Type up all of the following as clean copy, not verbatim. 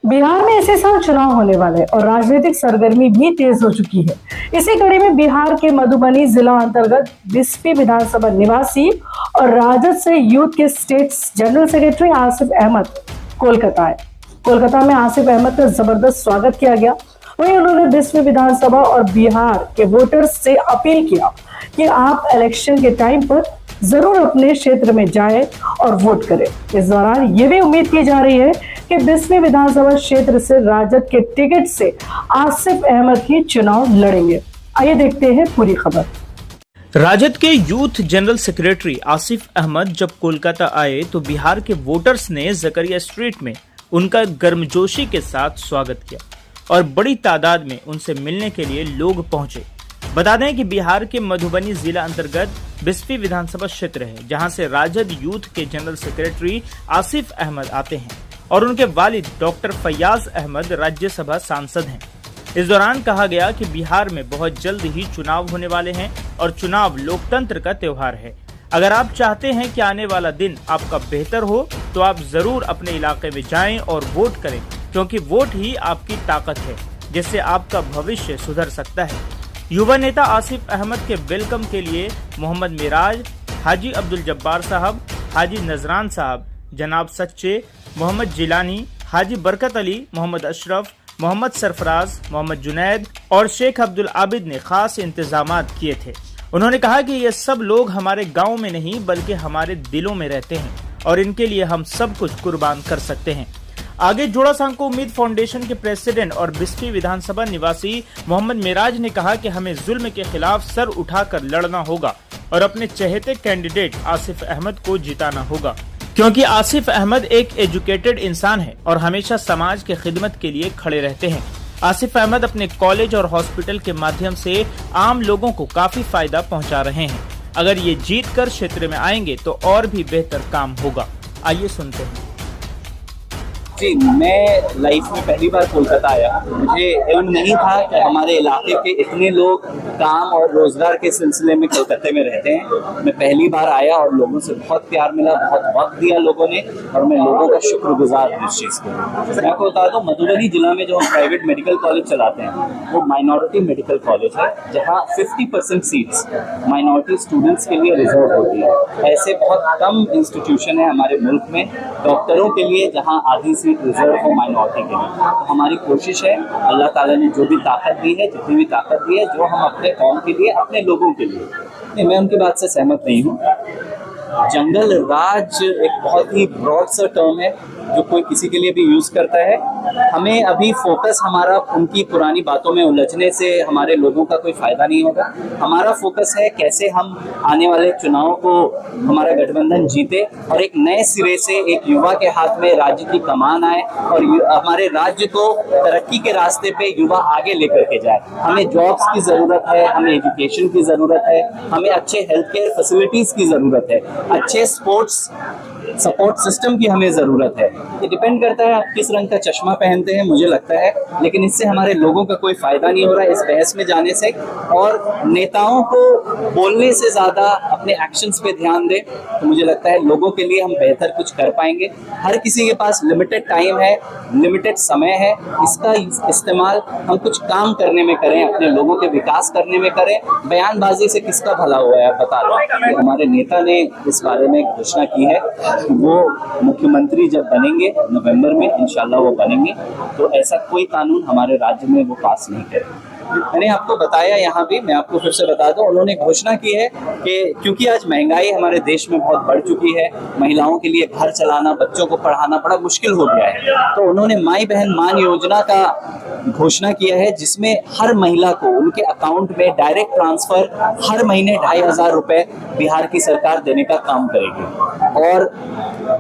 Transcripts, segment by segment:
बिहार में इसी साल चुनाव होने वाले और राजनीतिक सरगर्मी भी तेज हो चुकी है। इसी कड़ी में बिहार के मधुबनी जिला अंतर्गत 20वीं विधानसभा निवासी और राजद से यूथ के state general secretary Asif Ahmad Kolkata आए। कोलकाता में आसिफ अहमद का जबरदस्त स्वागत किया गया। वहीं उन्होंने 20वीं विधानसभा और बिहार के वोटर्स से अपील किया कि आप इलेक्शन के टाइम पर जरूर अपने क्षेत्र में जाएं और वोट करें। इस दौरान ये भी उम्मीद की जा रही है कि 20वीं विधानसभा क्षेत्र से राजद के टिकट से आसिफ अहमद ही चुनाव लड़ेंगे। आइए देखते हैं पूरी खबर। राजद के youth general secretary Asif Ahmad जब कोलकाता आए तो बिहार के वोटर्स ने जकरिया स्ट्रीट में उनका गर्मजोशी के साथ स्वागत किया और बड़ी तादाद में उनसे मिलने के लिए लोग पहुंचे। बता दें कि बिहार के मधुबनी जिला अंतर्गत 20वीं विधानसभा क्षेत्र है, जहां से राजद यूथ के जनरल सेक्रेटरी आसिफ अहमद आते हैं और उनके वालिद डॉक्टर फैयाज अहमद राज्यसभा सांसद हैं। इस दौरान कहा गया कि बिहार में बहुत जल्द ही चुनाव होने वाले हैं और चुनाव लोकतंत्र का त्योहार है। अगर आप चाहते हैं कि आने वाला दिन आपका बेहतर हो तो आप जरूर अपने इलाके में जाएं और वोट करें, क्योंकि वोट ही आपकी ताकत है जिससे आपका भविष्य सुधर सकता है। युवा नेता आसिफ अहमद के वेलकम के लिए मोहम्मद मिराज, हाजी अब्दुल जब्बार साहब, हाजी नजरान साहब, जनाब सच्चे, मोहम्मद जिलानी, हाजी बरकत अली, मोहम्मद अशरफ, मोहम्मद सरफराज, मोहम्मद जुनैद और शेख अब्दुल आबिद ने खास इंतजामात किए थे। उन्होंने कहा कि ये सब लोग हमारे गांव में नहीं बल्कि हमारे दिलों में रहते हैं और इनके लिए हम सब कुछ कुर्बान कर सकते हैं। आगे जोड़ा सांको उम्मीद फाउंडेशन के प्रेसिडेंट और 20वीं विधानसभा निवासी मोहम्मद मिराज ने कहा कि हमें जुल्म के खिलाफ सर उठाकर लड़ना होगा और अपने चहेते कैंडिडेट आसिफ अहमद को जिताना होगा, क्योंकि आसिफ अहमद एक एजुकेटेड इंसान है और हमेशा समाज के खिदमत के लिए खड़े रहते हैं। आसिफ अहमद अपने कॉलेज और हॉस्पिटल के माध्यम से आम लोगों को काफी फायदा पहुंचा रहे हैं। अगर ये जीत कर क्षेत्र में आएंगे तो और भी बेहतर काम होगा। आइए सुनते हैं। जी, मैं लाइफ में पहली बार कोलकाता आया। मुझे इल्म नहीं था कि हमारे इलाके के इतने लोग काम और रोजगार के सिलसिले में कोलकाता में रहते हैं। मैं पहली बार आया और लोगों से बहुत प्यार मिला, बहुत वक्त दिया लोगों ने और मैं लोगों का शुक्रगुजार हूँ इस चीज़ के। मैं आपको बता दूँ, मधुबनी जिला में जो हम प्राइवेट मेडिकल कॉलेज चलाते हैं वो माइनॉरिटी मेडिकल कॉलेज है, जहाँ 50% सीट्स माइनॉरिटी स्टूडेंट्स के लिए रिजर्व होती है। ऐसे बहुत कम इंस्टीट्यूशन है हमारे मुल्क में डॉक्टरों के लिए जहाँ आधी रिजर्व हो माइनॉरिटी के लिए। तो हमारी कोशिश है, अल्लाह ताला ने जो भी ताकत दी है, जितनी भी ताकत दी है, जो हम अपने कौम के लिए, अपने लोगों के लिए। नहीं, मैं उनकी बात से सहमत नहीं हूँ। जंगल राज एक बहुत ही ब्रॉड सा टर्म है जो कोई किसी के लिए भी यूज करता है। हमें अभी फोकस हमारा उनकी पुरानी बातों में उलझने से हमारे लोगों का कोई फायदा नहीं होगा। हमारा फोकस है कैसे हम आने वाले चुनाव को हमारा गठबंधन जीते और एक नए सिरे से एक युवा के हाथ में राज्य की कमान आए और हमारे राज्य को तरक्की के रास्ते पे युवा आगे लेकर के जाए। हमें जॉब्स की जरूरत है, हमें एजुकेशन की जरूरत है, हमें अच्छे हेल्थ केयर फैसिलिटीज की जरूरत है, अच्छे स्पोर्ट्स सपोर्ट सिस्टम की हमें जरूरत है। ये डिपेंड करता है आप किस रंग का चश्मा पहनते हैं, मुझे लगता है, लेकिन इससे हमारे लोगों का कोई फायदा नहीं हो रहा है इस बहस में जाने से। और नेताओं को बोलने से ज्यादा अपने एक्शंस पे ध्यान दें तो मुझे लगता है लोगों के लिए हम बेहतर कुछ कर पाएंगे। हर किसी के पास लिमिटेड टाइम है, लिमिटेड समय है, इसका इस्तेमाल हम कुछ काम करने में करें, अपने लोगों के विकास करने में करें। बयानबाजी से किसका भला हुआ है, बता दो। हमारे नेता ने इस बारे में घोषणा की है वो मुख्यमंत्री जब बनेंगे नवंबर में, इंशाल्लाह वो बनेंगे, तो ऐसा कोई कानून हमारे राज्य में वो पास नहीं करेंगे। मैंने आपको बताया, यहाँ भी मैं आपको फिर से बता दूं, उन्होंने घोषणा की है कि क्योंकि आज महंगाई हमारे देश में बहुत बढ़ चुकी है, महिलाओं के लिए घर चलाना, बच्चों को पढ़ाना बड़ा मुश्किल हो गया है, तो उन्होंने माई बहन मान योजना का घोषणा किया है जिसमें हर महिला को उनके अकाउंट में डायरेक्ट ट्रांसफर हर महीने 2500 रुपए बिहार की सरकार देने का काम करेगी और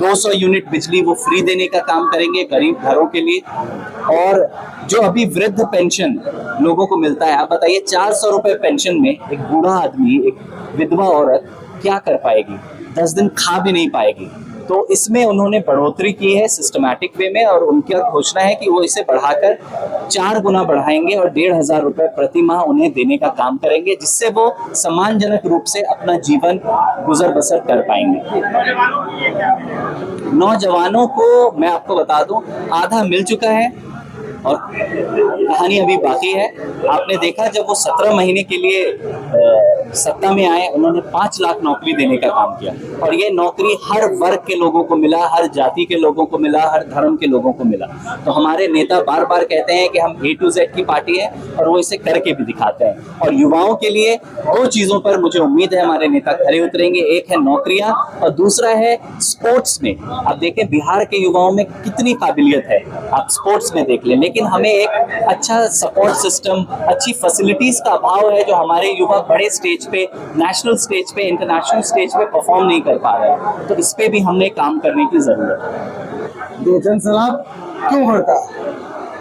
200 यूनिट बिजली वो फ्री देने का काम करेंगे गरीब घरों के लिए। और जो अभी वृद्ध पेंशन लोगों को मिलता है, आप बताइए 400 रुपए पेंशन में एक बूढ़ा आदमी, एक विधवा औरत क्या कर पाएगी, 10 दिन खा भी नहीं पाएगी। तो इसमें उन्होंने बढ़ोतरी की है सिस्टमैटिक वे में और उनकी घोषणा है कि वो इसे बढ़ाकर 4 गुना बढ़ाएंगे और 1500 रुपए प्रति माह उन्हें देने का काम करेंगे, जिससे वो सम्मानजनक रूप से अपना जीवन गुजर बसर कर पाएंगे। नौजवानों को मैं आपको बता दूं, आधा मिल चुका है और कहानी अभी बाकी है। आपने देखा जब वो 17 महीने के लिए सत्ता में आए, उन्होंने 5 लाख नौकरी देने का काम किया और ये नौकरी हर वर्ग के लोगों को मिला, हर जाति के लोगों को मिला, हर धर्म के लोगों को मिला। तो हमारे नेता बार बार कहते हैं कि हम A to Z की पार्टी है और वो इसे करके भी दिखाते हैं। और युवाओं के लिए 2 चीजों पर मुझे उम्मीद है हमारे नेता खरे उतरेंगे। एक है नौकरियां और दूसरा है स्पोर्ट्स में। आप देखें बिहार के युवाओं में कितनी काबिलियत है, आप स्पोर्ट्स में देख लें, लेकिन हमें एक अच्छा सपोर्ट सिस्टम, अच्छी फैसिलिटीज का अभाव है जो हमारे युवा बड़े स्टेज पे, नेशनल स्टेज पे, इंटरनेशनल स्टेज पे परफॉर्म नहीं कर पा रहे हैं। तो इस पे भी हमने काम करने की जरूरत है। जनसलाब क्यों बढ़ता है?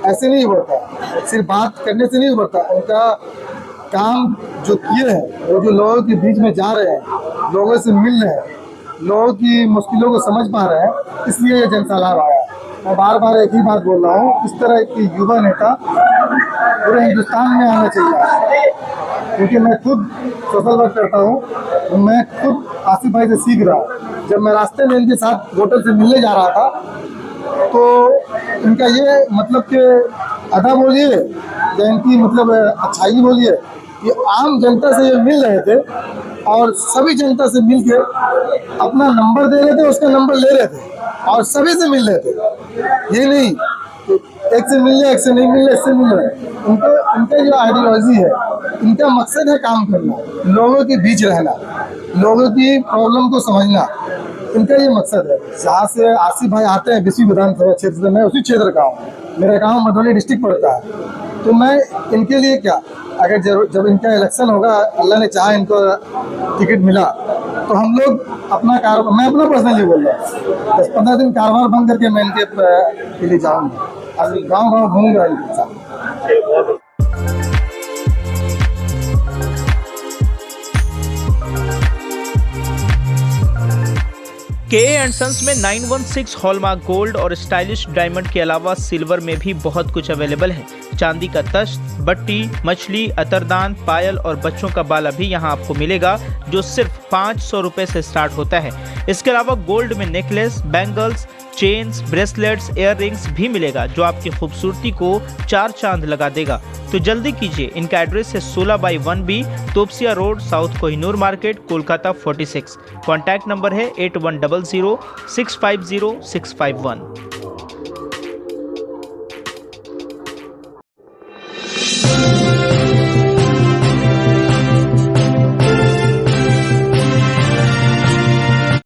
ऐसे नहीं बढ़ता, सिर्फ बात करने से नहीं बढ़ता। उनका काम जो किए हैं, वो जो लोगों के बीच में जा रहे हैं, लोगों से मिल रहे हैं, लोगों की मुश्किलों को समझ पा रहे हैं, इसलिए ये जनसलाब आया। मैं बार बार एक ही बात बोल रहा हूँ, इस तरह की युवा नेता पूरे हिंदुस्तान में आना चाहिए। क्योंकि मैं खुद सोशल वर्क करता हूँ, मैं खुद आसिफ भाई से सीख रहा हूँ। जब मैं रास्ते में इनके साथ वोटर से मिलने जा रहा था तो इनका ये मतलब कि अदा बोलिए या इनकी मतलब अच्छाई बोलिए कि आम जनता से ये मिल रहे थे और सभी जनता से मिल के अपना नंबर दे रहे थे, उसका नंबर ले रहे थे और सभी से मिल रहे थे। ये नहीं एक से मिल रहे, एक से नहीं मिल रहे, इससे मिल रहे। उनका जो आइडियोलॉजी है, इनका मकसद है काम करना, लोगों के बीच रहना, लोगों की प्रॉब्लम को समझना, इनका ये मकसद है। जहाँ से आसिफ भाई आते हैं बिस्फी विधानसभा क्षेत्र से, मैं उसी क्षेत्र का हूँ, मेरा गाँव मधुबनी डिस्ट्रिक्ट पड़ता है। तो मैं इनके लिए क्या, अगर जब इनका इलेक्शन होगा, अल्लाह ने चाहा इनको टिकट मिला, तो हम लोग अपना कारोबार, मैं अपना पर्सनली बोल रहा हूँ, 10-15 दिन कारोबार बंद करके मैं इनके के लिए जाऊँगा, गाँव घूमूंगा इनके साथ। के एंड सन्स में 916 हॉलमार्क गोल्ड और स्टाइलिश डायमंड के अलावा सिल्वर में भी बहुत कुछ अवेलेबल है। चांदी का तश्त, बट्टी, मछली, अतरदान, पायल और बच्चों का बाला भी यहाँ आपको मिलेगा, जो सिर्फ 500 रुपए से स्टार्ट होता है। इसके अलावा गोल्ड में necklace, bangles, chains, bracelets, ear rings भी मिलेगा, जो आपकी खूबसूरती को 4 चांद लगा देगा। तो जल्दी कीजिए, इनका एड्रेस है 16/1B, Topsia road, south Kohinoor market, Kolkata 46। Contact number है 8100 650 651।